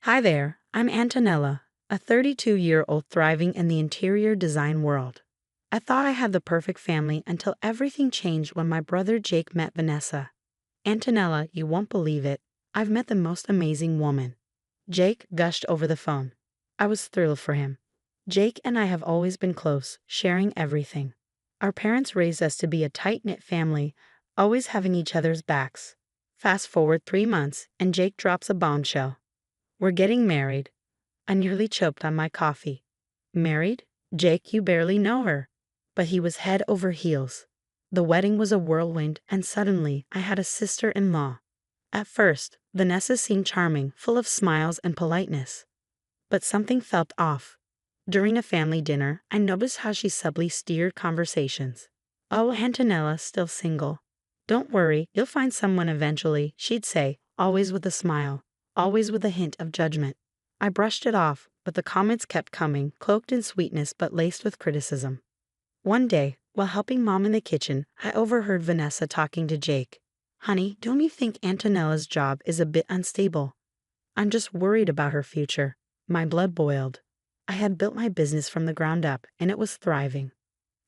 Hi there, I'm Antonella, a 32-year-old thriving in the interior design world. I thought I had the perfect family until everything changed when my brother Jake met Vanessa. Antonella, you won't believe it, I've met the most amazing woman. Jake gushed over the phone. I was thrilled for him. Jake and I have always been close, sharing everything. Our parents raised us to be a tight-knit family, always having each other's backs. Fast forward 3 months, and Jake drops a bombshell. We're getting married. I nearly choked on my coffee. Married? Jake, you barely know her. But he was head over heels. The wedding was a whirlwind, and suddenly I had a sister-in-law. At first, Vanessa seemed charming, full of smiles and politeness. But something felt off. During a family dinner, I noticed how she subtly steered conversations. "Oh, Antonella's still single. Don't worry, you'll find someone eventually," she'd say, always with a smile, always with a hint of judgment. I brushed it off, but the comments kept coming, cloaked in sweetness but laced with criticism. One day, while helping Mom in the kitchen, I overheard Vanessa talking to Jake. "Honey, don't you think Antonella's job is a bit unstable? I'm just worried about her future." My blood boiled. I had built my business from the ground up, and it was thriving.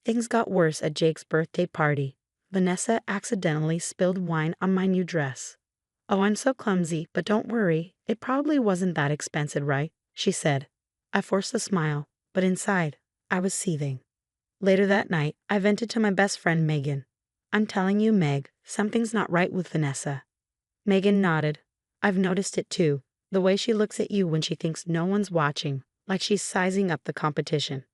Things got worse at Jake's birthday party. Vanessa accidentally spilled wine on my new dress. "Oh, I'm so clumsy, but don't worry. It probably wasn't that expensive, right?" she said. I forced a smile, but inside, I was seething. Later that night, I vented to my best friend Megan. "I'm telling you, Meg, something's not right with Vanessa." Megan nodded. "I've noticed it too. The way she looks at you when she thinks no one's watching, like she's sizing up the competition."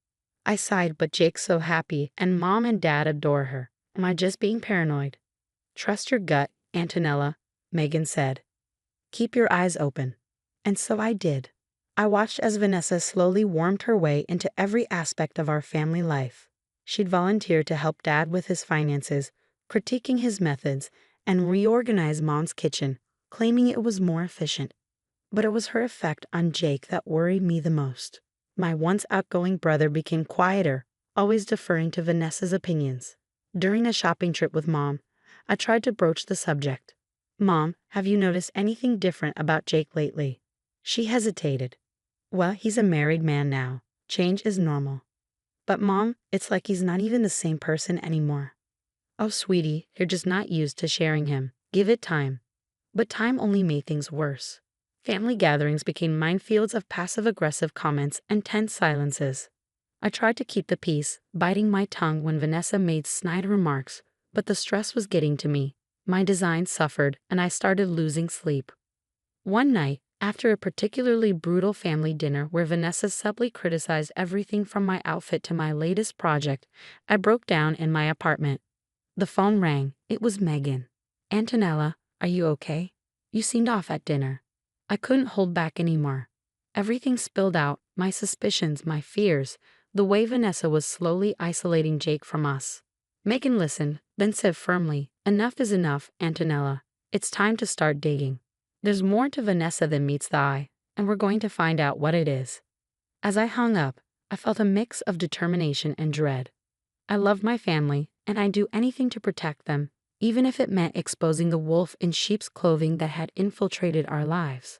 I sighed, but Jake's so happy, and Mom and Dad adore her. Am I just being paranoid? "Trust your gut, Antonella," Megan said. "Keep your eyes open." And so I did. I watched as Vanessa slowly warmed her way into every aspect of our family life. She'd volunteer to help Dad with his finances, critiquing his methods, and reorganize Mom's kitchen, claiming it was more efficient. But it was her effect on Jake that worried me the most. My once outgoing brother became quieter, always deferring to Vanessa's opinions. During a shopping trip with Mom, I tried to broach the subject. "Mom, have you noticed anything different about Jake lately?" She hesitated. "Well, he's a married man now. Change is normal." "But Mom, it's like he's not even the same person anymore." "Oh, sweetie, you're just not used to sharing him. Give it time." But time only made things worse. Family gatherings became minefields of passive-aggressive comments and tense silences. I tried to keep the peace, biting my tongue when Vanessa made snide remarks, but the stress was getting to me. My design suffered, and I started losing sleep. One night, after a particularly brutal family dinner where Vanessa subtly criticized everything from my outfit to my latest project, I broke down in my apartment. The phone rang. It was Megan. "Antonella, are you okay? You seemed off at dinner." I couldn't hold back anymore. Everything spilled out, my suspicions, my fears, the way Vanessa was slowly isolating Jake from us. Megan listened, then said firmly, "Enough is enough, Antonella. It's time to start digging. There's more to Vanessa than meets the eye, and we're going to find out what it is." As I hung up, I felt a mix of determination and dread. I love my family, and I'd do anything to protect them, even if it meant exposing the wolf in sheep's clothing that had infiltrated our lives.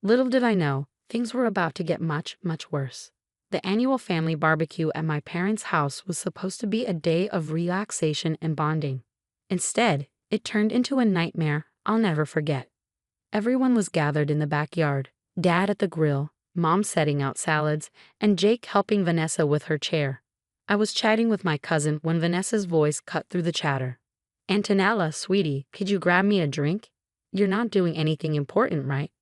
Little did I know, things were about to get much, much worse. The annual family barbecue at my parents' house was supposed to be a day of relaxation and bonding. Instead, it turned into a nightmare I'll never forget. Everyone was gathered in the backyard, Dad at the grill, Mom setting out salads, and Jake helping Vanessa with her chair. I was chatting with my cousin when Vanessa's voice cut through the chatter. "Antonella, sweetie, could you grab me a drink? You're not doing anything important, right?"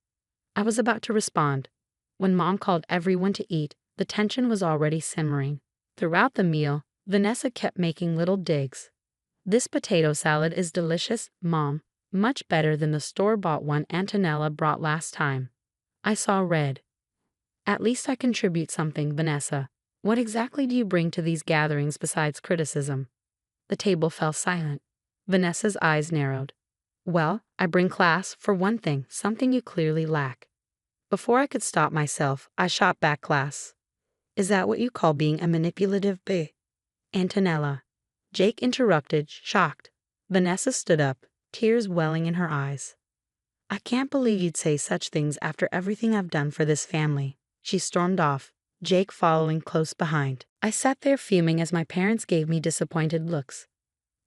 I was about to respond. When Mom called everyone to eat, the tension was already simmering. Throughout the meal, Vanessa kept making little digs. "This potato salad is delicious, Mom. Much better than the store-bought one Antonella brought last time." I saw red. "At least I contribute something, Vanessa. What exactly do you bring to these gatherings besides criticism?" The table fell silent. Vanessa's eyes narrowed. "Well, I bring class, for one thing, something you clearly lack." Before I could stop myself, I shot back class. "Is that what you call being a manipulative b?" "Antonella." Jake interrupted, shocked. Vanessa stood up, tears welling in her eyes. I can't believe you'd say such things after everything I've done for this family. She stormed off, Jake following close behind. I sat there fuming as my parents gave me disappointed looks.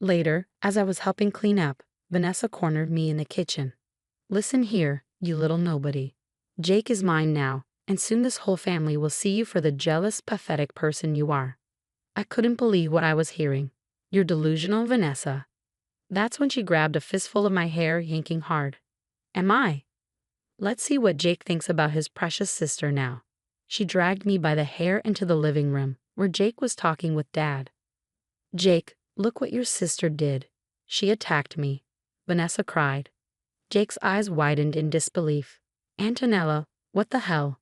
Later, as I was helping clean up, Vanessa cornered me in the kitchen. Listen here, you little nobody. Jake is mine now, and soon this whole family will see you for the jealous, pathetic person you are. I couldn't believe what I was hearing. You're delusional, Vanessa. That's when she grabbed a fistful of my hair, yanking hard. Am I? Let's see what Jake thinks about his precious sister now. She dragged me by the hair into the living room, where Jake was talking with Dad. Jake, look what your sister did. She attacked me. Vanessa cried. Jake's eyes widened in disbelief. Antonella, what the hell?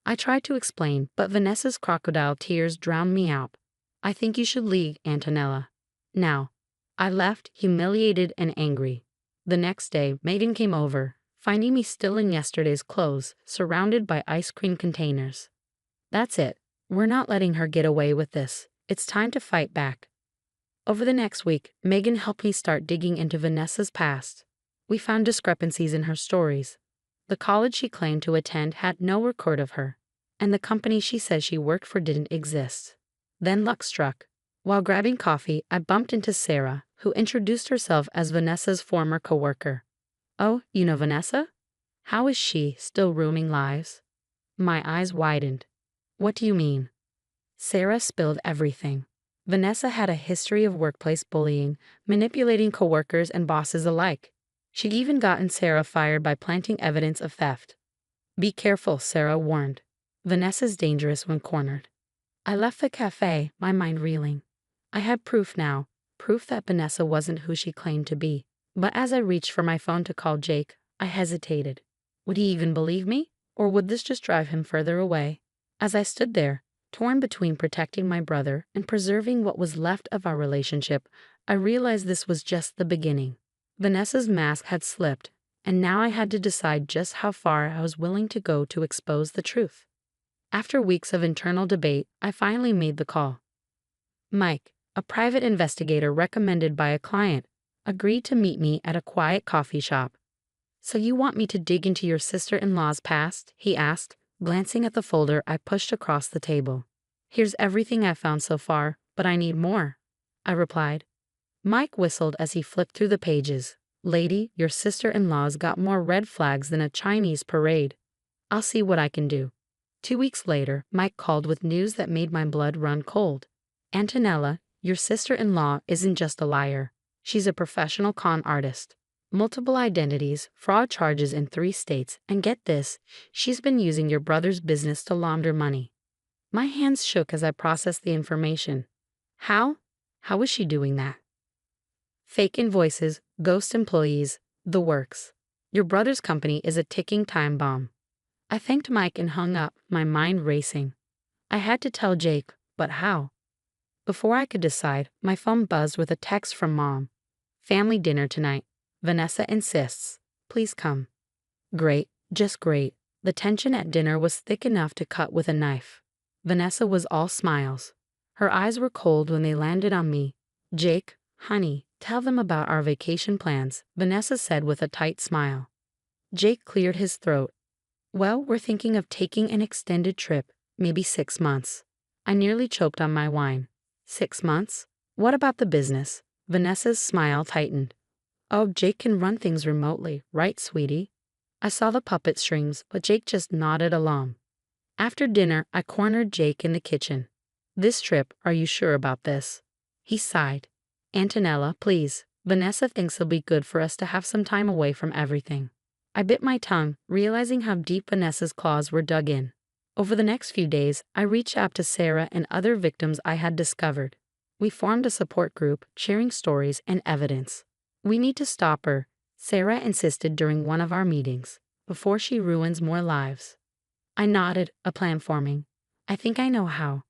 I tried to explain, but Vanessa's crocodile tears drowned me out. I think you should leave, Antonella. Now. I left, humiliated and angry. The next day, Megan came over, finding me still in yesterday's clothes, surrounded by ice cream containers. That's it. We're not letting her get away with this. It's time to fight back. Over the next week, Megan helped me start digging into Vanessa's past. We found discrepancies in her stories. The college she claimed to attend had no record of her, and the company she says she worked for didn't exist. Then luck struck. While grabbing coffee, I bumped into Sarah, who introduced herself as Vanessa's former coworker. Oh, you know Vanessa? How is she, still ruining lives? My eyes widened. What do you mean? Sarah spilled everything. Vanessa had a history of workplace bullying, manipulating coworkers and bosses alike. She'd even gotten Sarah fired by planting evidence of theft. Be careful, Sarah warned. Vanessa's dangerous when cornered. I left the cafe, my mind reeling. I had proof now, proof that Vanessa wasn't who she claimed to be. But as I reached for my phone to call Jake, I hesitated. Would he even believe me? Or would this just drive him further away? As I stood there, torn between protecting my brother and preserving what was left of our relationship, I realized this was just the beginning. Vanessa's mask had slipped, and now I had to decide just how far I was willing to go to expose the truth. After weeks of internal debate, I finally made the call. Mike, a private investigator recommended by a client, agreed to meet me at a quiet coffee shop. So you want me to dig into your sister-in-law's past? He asked, glancing at the folder I pushed across the table. Here's everything I've found so far, but I need more, I replied. Mike whistled as he flipped through the pages. Lady, your sister-in-law's got more red flags than a Chinese parade. I'll see what I can do. 2 weeks later, Mike called with news that made my blood run cold. Antonella, your sister-in-law isn't just a liar. She's a professional con artist. Multiple identities, fraud charges in 3 states, and get this, she's been using your brother's business to launder money. My hands shook as I processed the information. How? How is she doing that? Fake invoices, ghost employees, the works. Your brother's company is a ticking time bomb. I thanked Mike and hung up, my mind racing. I had to tell Jake, but how? Before I could decide, my phone buzzed with a text from Mom. Family dinner tonight. Vanessa insists. Please come. Great, just great. The tension at dinner was thick enough to cut with a knife. Vanessa was all smiles. Her eyes were cold when they landed on me. Jake, honey, tell them about our vacation plans, Vanessa said with a tight smile. Jake cleared his throat. Well, we're thinking of taking an extended trip, maybe 6 months. I nearly choked on my wine. 6 months? What about the business? Vanessa's smile tightened. Oh, Jake can run things remotely, right, sweetie? I saw the puppet strings, but Jake just nodded along. After dinner, I cornered Jake in the kitchen. This trip, are you sure about this? He sighed. Antonella, please. Vanessa thinks it'll be good for us to have some time away from everything. I bit my tongue, realizing how deep Vanessa's claws were dug in. Over the next few days, I reached out to Sarah and other victims I had discovered. We formed a support group, sharing stories and evidence. We need to stop her, Sarah insisted during one of our meetings, before she ruins more lives. I nodded, a plan forming. I think I know how.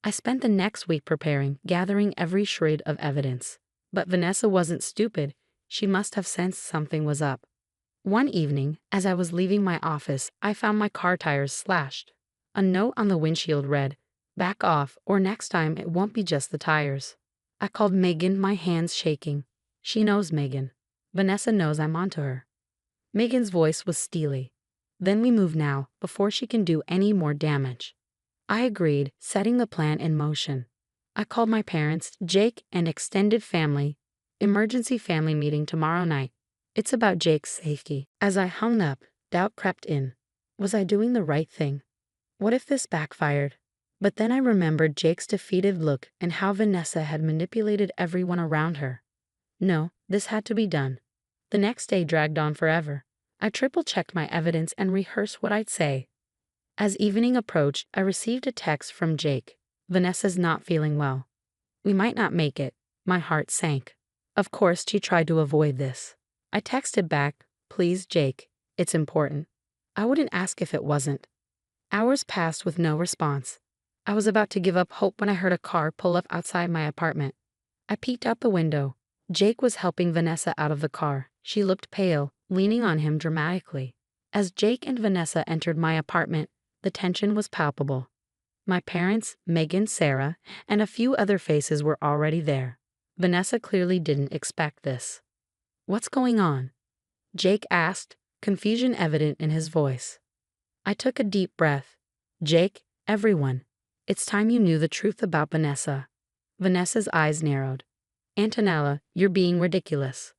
I spent the next week preparing, gathering every shred of evidence. But Vanessa wasn't stupid. She must have sensed something was up. One evening, as I was leaving my office, I found my car tires slashed. A note on the windshield read, "Back off, or next time it won't be just the tires." I called Megan, my hands shaking. She knows Megan. Vanessa knows I'm onto her. Megan's voice was steely. Then we move now, before she can do any more damage. I agreed, setting the plan in motion. I called my parents, Jake, and extended family. Emergency family meeting tomorrow night. It's about Jake's safety. As I hung up, doubt crept in. Was I doing the right thing? What if this backfired? But then I remembered Jake's defeated look and how Vanessa had manipulated everyone around her. No, this had to be done. The next day dragged on forever. I triple-checked my evidence and rehearsed what I'd say. As evening approached, I received a text from Jake. Vanessa's not feeling well. We might not make it. My heart sank. Of course, she tried to avoid this. I texted back, please, Jake, it's important. I wouldn't ask if it wasn't. Hours passed with no response. I was about to give up hope when I heard a car pull up outside my apartment. I peeked out the window. Jake was helping Vanessa out of the car. She looked pale, leaning on him dramatically. As Jake and Vanessa entered my apartment, the tension was palpable. My parents, Megan, Sarah, and a few other faces were already there. Vanessa clearly didn't expect this. What's going on? Jake asked, confusion evident in his voice. I took a deep breath. Jake, everyone, it's time you knew the truth about Vanessa. Vanessa's eyes narrowed. Antonella, you're being ridiculous.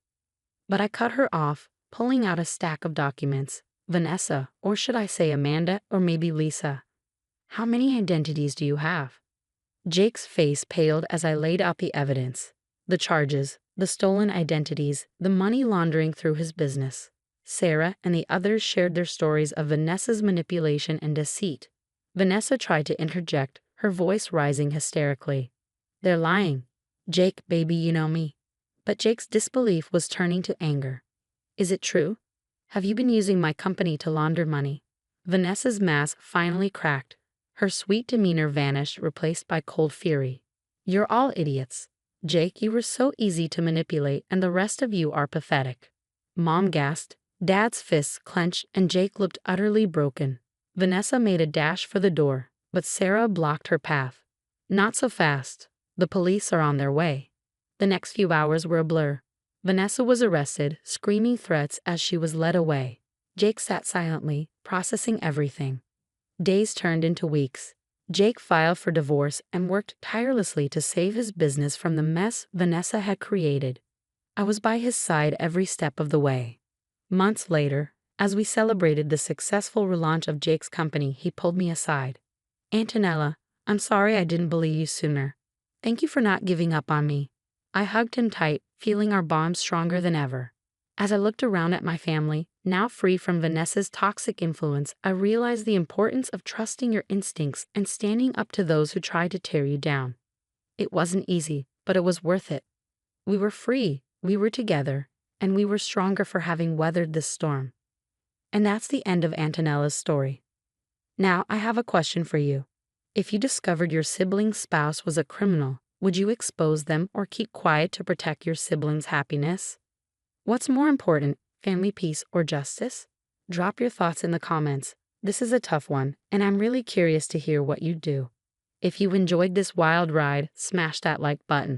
But I cut her off, pulling out a stack of documents. Vanessa, or should I say Amanda, or maybe Lisa? How many identities do you have? Jake's face paled as I laid out the evidence. The charges, the stolen identities, the money laundering through his business. Sarah and the others shared their stories of Vanessa's manipulation and deceit. Vanessa tried to interject, her voice rising hysterically. They're lying. Jake, baby, you know me. But Jake's disbelief was turning to anger. Is it true? Have you been using my company to launder money? Vanessa's mask finally cracked. Her sweet demeanor vanished, replaced by cold fury. You're all idiots. Jake, you were so easy to manipulate, and the rest of you are pathetic. Mom gasped. Dad's fists clenched, and Jake looked utterly broken. Vanessa made a dash for the door, but Sarah blocked her path. Not so fast. The police are on their way. The next few hours were a blur. Vanessa was arrested, screaming threats as she was led away. Jake sat silently, processing everything. Days turned into weeks. Jake filed for divorce and worked tirelessly to save his business from the mess Vanessa had created. I was by his side every step of the way. Months later, as we celebrated the successful relaunch of Jake's company, he pulled me aside. Antonella, I'm sorry I didn't believe you sooner. Thank you for not giving up on me. I hugged him tight, feeling our bond stronger than ever. As I looked around at my family, now free from Vanessa's toxic influence, I realized the importance of trusting your instincts and standing up to those who tried to tear you down. It wasn't easy, but it was worth it. We were free, we were together, and we were stronger for having weathered this storm. And that's the end of Antonella's story. Now, I have a question for you. If you discovered your sibling's spouse was a criminal, would you expose them or keep quiet to protect your sibling's happiness? What's more important, family peace or justice? Drop your thoughts in the comments. This is a tough one, and I'm really curious to hear what you do. If you enjoyed this wild ride, smash that like button.